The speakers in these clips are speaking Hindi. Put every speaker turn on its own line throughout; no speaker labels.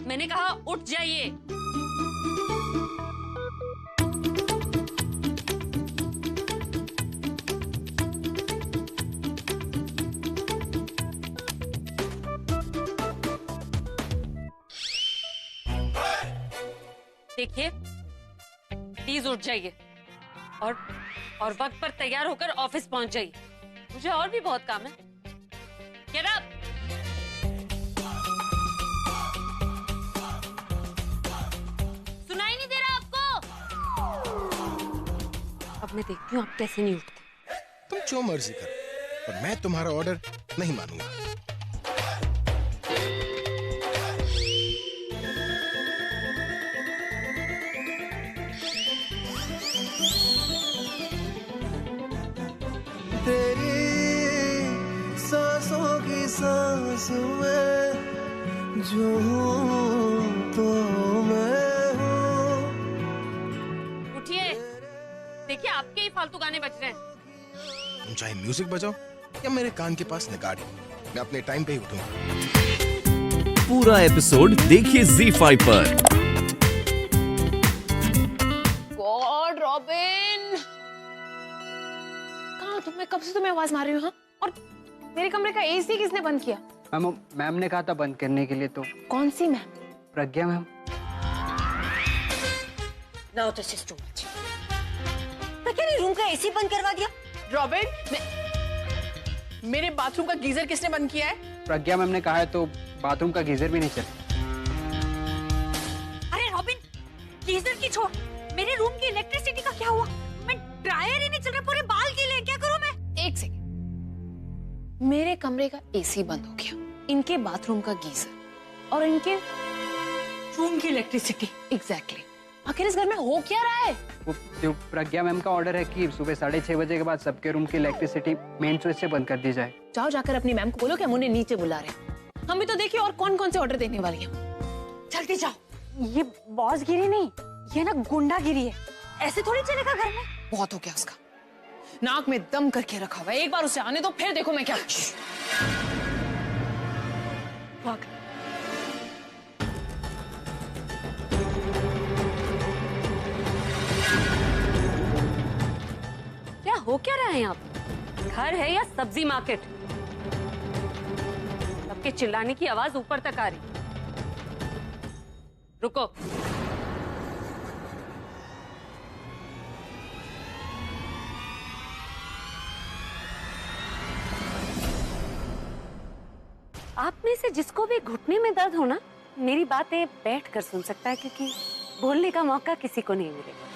मैंने कहा उठ जाइए। देखिए प्लीज उठ जाइए और वक्त पर तैयार होकर ऑफिस पहुंच जाइए। मुझे और भी बहुत काम है। Get up! सुनाई नहीं दे रहा आपको? अब मैं देखती हूँ आप कैसे नहीं उठते।
तुम जो मर्जी करो, पर मैं तुम्हारा ऑर्डर नहीं मानूंगा।
तेरी सांसों की सांस में जो हूँ तो मैं हूँ।
उठिए, देखिए आपके ही फालतू गाने बज रहे हैं।
तुम चाहे म्यूजिक बजाओ या मेरे कान के पास निगाड़े, मैं अपने टाइम पे ही उठूंगा।
पूरा एपिसोड देखिए ZEE5 पर।
गॉड रॉबिन, कहाँ तुम? मैं कब से तुम्हें आवाज मार रही हूँ? हाँ? और मेरे कमरे का एसी किसने बंद किया?
मैम ने कहा था बंद करने के लिए। तो
कौन सी ma'am?
Pragya ma'am.
Now this is too much. क्या नहीं रूम का एसी बंद करवा दिया?
रॉबिन, मेरे बाथरूम का गीजर किसने बंद किया है?
प्रज्ञा मैम ने कहा है तो बाथरूम का गीजर भी नहीं चला।
अरे रॉबिन, गीजर की छोड़, मेरे रूम की इलेक्ट्रिसिटी का क्या हुआ? मैं ड्रायर ही नहीं चल रहा, पूरे बाल गीले हैं, क्या करूं मैं?
एक सेकेंड, मेरे कमरे का एसी बंद हो गया, इनके बाथरूम का गीजर और इनके
रूम की इलेक्ट्रिसिटी।
एग्जैक्टली। आखिर इस घर में हो क्या रहा है?
वो जो प्रज्ञा मैम का ऑर्डर है कि सुबह 6:30 बजे के बाद सबके रूम की इलेक्ट्रिसिटी मेन स्विच से बंद कर दी जाए।
जाओ जाकर अपनी मैम को बोलो कि हम उन्हें नीचे बुला रहे हैं। हम भी तो देखिए और कौन कौन से ऑर्डर देने वाली हैं।
जल्दी जाओ। ये बॉस गिरी नहीं, ये ना गुंडागिरी है। ऐसे थोड़ी चलेगा घर में।
बहुत हो गया उसका, नाक में दम करके रखा हुआ है। एक बार उसे आने दो, फिर देखो मैं क्या। भाग।
क्या हो क्या रहा है यहाँ पे? घर है या सब्जी मार्केट? सबके चिल्लाने की आवाज ऊपर तक आ रही। रुको। आप में से जिसको भी घुटने में दर्द हो ना, मेरी बातें बैठ कर सुन सकता है, क्योंकि बोलने का मौका किसी को नहीं मिलेगा।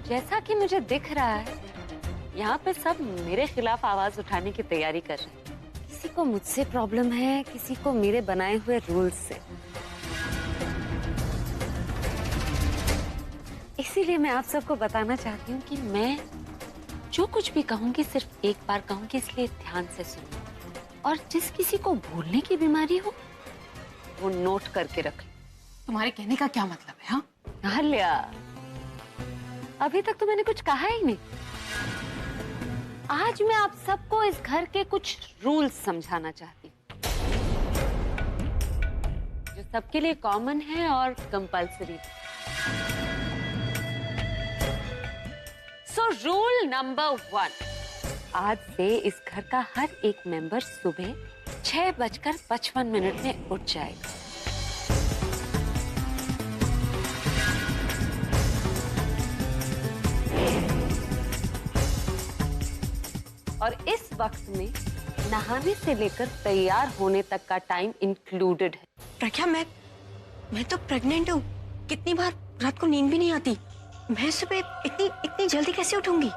जैसा कि मुझे दिख रहा है, यहाँ पे सब मेरे खिलाफ आवाज उठाने की तैयारी कर रहे हैं। किसी को मुझसे प्रॉब्लम है, किसी को मेरे बनाए हुए रूल्स से। इसीलिए मैं आप सबको बताना चाहती हूँ कि मैं जो कुछ भी कहूँगी सिर्फ एक बार कहूँगी, इसलिए ध्यान से सुनिए। और जिस किसी को भूलने की बीमारी हो वो नोट करके रख ले।
तुम्हारे कहने का क्या मतलब है? हाँ,
अहल्या, अभी तक तो मैंने कुछ कहा ही नहीं। आज मैं आप सबको इस घर के कुछ रूल्स समझाना चाहती हूँ, जो सबके लिए कॉमन है और कंपल्सरी। सो रूल नंबर 1, आज से इस घर का हर एक मेंबर सुबह 6:55 में उठ जाएगा। और इस वक्त में नहाने से लेकर तैयार होने तक का टाइम इंक्लूडेड है।
प्रज्ञा, मैं तो प्रेग्नेंट हूँ। कितनी बार रात को नींद भी नहीं आती। मैं सुबह इतनी जल्दी कैसे उठूंगी?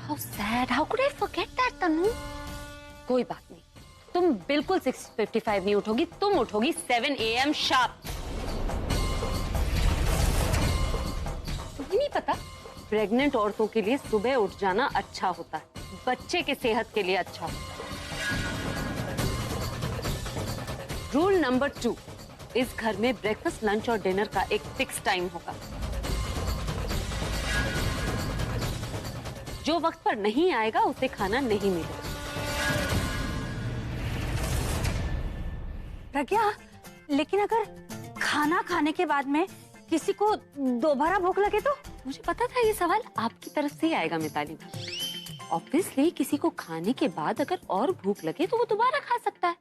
How sad, how could I forget that, तनु? कोई बात नहीं, तुम बिल्कुल 6:55 नहीं उठोगी, तुम उठोगी 7 AM शार्प। तुम्हें नहीं पता, प्रेग्नेंट औरतों के लिए सुबह उठ जाना अच्छा होता है, बच्चे के सेहत के लिए अच्छा होता है। रूल नंबर 2, इस घर में ब्रेकफास्ट, लंच और डिनर का एक फिक्स टाइम होगा। जो वक्त पर नहीं आएगा उसे खाना नहीं मिलेगा।
प्रज्ञा, लेकिन अगर खाना खाने के बाद में किसी को दोबारा भूख लगे तो?
मुझे पता था ये सवाल आपकी तरफ से ही आएगा मिताली। ऑब्वियसली किसी को खाने के बाद अगर और भूख लगे तो वो दोबारा खा सकता है।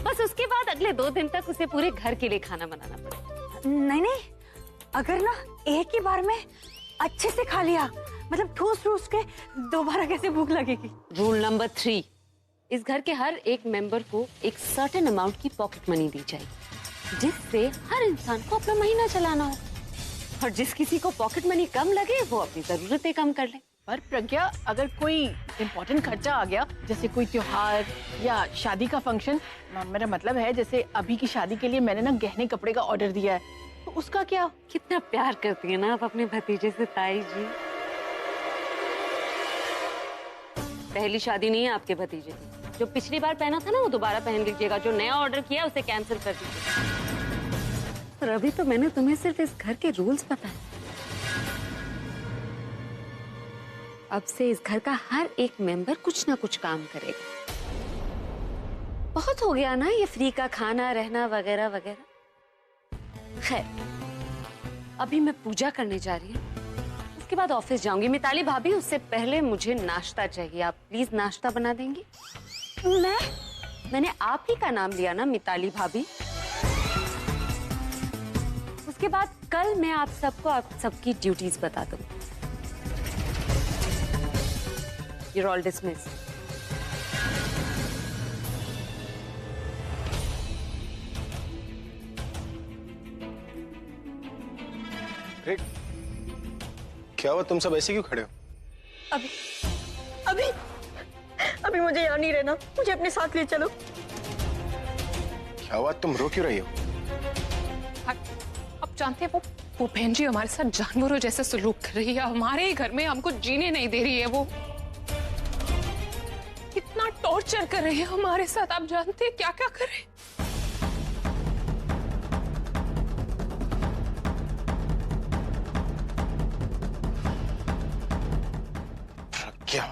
बस उसके बाद अगले 2 दिन तक उसे पूरे घर के लिए खाना बनाना पड़ेगा।
नहीं नहीं, अगर ना एक ही बार में अच्छे से खा लिया, मतलब ठूस ठूस के, दोबारा कैसे भूख लगेगी?
रूल नंबर 3, इस घर के हर एक मेंबर को एक सर्टेन अमाउंट की पॉकेट मनी दी जाएगी, जिससे हर इंसान को अपना महीना चलाना हो। और जिस किसी को पॉकेट मनी कम लगे वो अपनी जरूरतें कम कर ले।
पर प्रज्ञा, अगर कोई इम्पोर्टेंट खर्चा आ गया, जैसे कोई त्योहार या शादी का फंक्शन, मेरा मतलब है जैसे अभी की शादी के लिए मैंने ना गहने कपड़े का ऑर्डर दिया है, तो उसका क्या?
कितना प्यार करती है ना आप अपने भतीजे से ताई जी। पहली शादी नहीं है आपके भतीजे की। जो पिछली बार पहना था ना वो दोबारा पहन लीजिएगा, जो नया ऑर्डर किया उसे कैंसिल कर दीजिएगा। पर अभी तो मैंने तुम्हें सिर्फ इस घर के रूल्स बताए। अब से इस घर का हर एक मेंबर कुछ ना कुछ काम करेगा। बहुत हो गया ना ये फ्री का खाना, रहना वगैरह वगैरह। खैर, अभी मैं पूजा करने जा रही हूँ, उसके बाद ऑफिस जाऊंगी। मिताली भाभी, उससे पहले मुझे नाश्ता चाहिए। आप प्लीज नाश्ता बना देंगी? मैंने आप ही का नाम लिया ना, मिताली भाभी। उसके बाद कल मैं आप सबको आप सबकी ड्यूटीज बता दूंगी। You're all dismissed.
क्या हुआ, तुम सब ऐसे क्यों खड़े हो?
अभी मुझे यहाँ नहीं रहना, मुझे अपने साथ ले चलो।
क्या हुआ, तुम रो क्यों रही हो?
आप जानते हैं वो बहन जी हमारे साथ जानवरों जैसा सलूक कर रही है। हमारे ही घर में हमको जीने नहीं दे रही है। वो कितना टॉर्चर कर रही है हमारे साथ। आप जानते हैं क्या क्या कर रहे हैं?
क्या?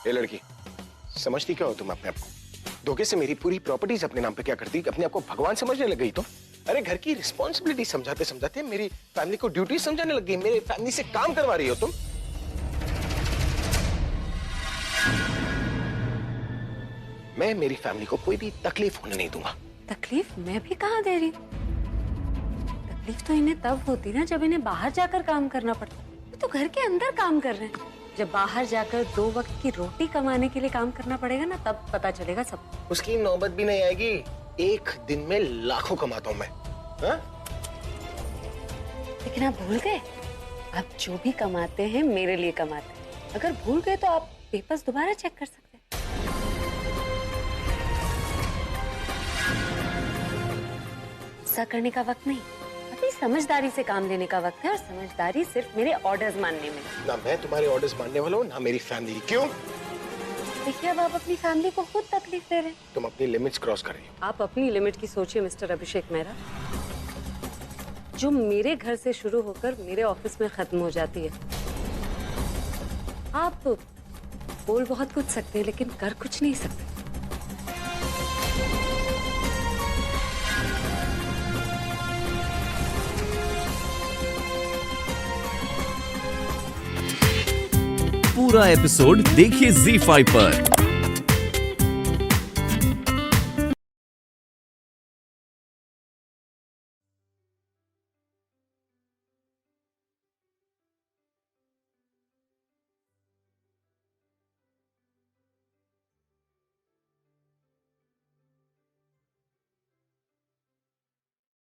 ये लड़की, समझती क्या हो तुम अपने आप को? धोखे से मेरी पूरी प्रॉपर्टीज अपने नाम पे क्या करती, अपने आप को भगवान समझने लग गई तो? अरे घर की रिस्पॉन्सिबिलिटी समझाते समझाते मेरी फैमिली को ड्यूटी समझाने लग गई। मेरे फैमिली से काम करवा रही हो तुम। मैं मेरी फैमिली को कोई भी तकलीफ होने नहीं दूंगा।
तकलीफ मैं भी कहाँ दे रही हूँ? तकलीफ तो इन्हें तब होती ना जब इन्हें बाहर जाकर काम करना पड़ता। ये तो घर के अंदर काम कर रहे हैं। जब बाहर जाकर 2 वक्त की रोटी कमाने के लिए काम करना पड़ेगा ना, तब पता चलेगा सब।
उसकी नौबत भी नहीं आएगी। एक दिन में लाखों कमाता हूं मैं। हा?
लेकिन आप भूल गए, आप जो भी कमाते हैं मेरे लिए कमाते हैं। अगर भूल गए तो आप पेपर्स दोबारा चेक कर सकते हैं। ऐसा करने का वक्त नहीं, अभी समझदारी से काम लेने का वक्त है। और समझदारी सिर्फ मेरे ऑर्डर्स मानने में।
ना मैं तुम्हारे ऑर्डर्स मानने वाला हूँ, ना मेरी फैमिली। क्यों?
देखिए, अब आप अपनी फैमिली को खुद तकलीफ दे रहे हैं।
तुम अपनी लिमिट्स क्रॉस कर रही हो।
आप अपनी लिमिट की सोचिए मिस्टर अभिषेक मेहरा, जो मेरे घर से शुरू होकर मेरे ऑफिस में खत्म हो जाती है। आप बोल बहुत कुछ सकते हैं लेकिन कर कुछ नहीं सकते।
पूरा एपिसोड देखिए ZEE5 पर।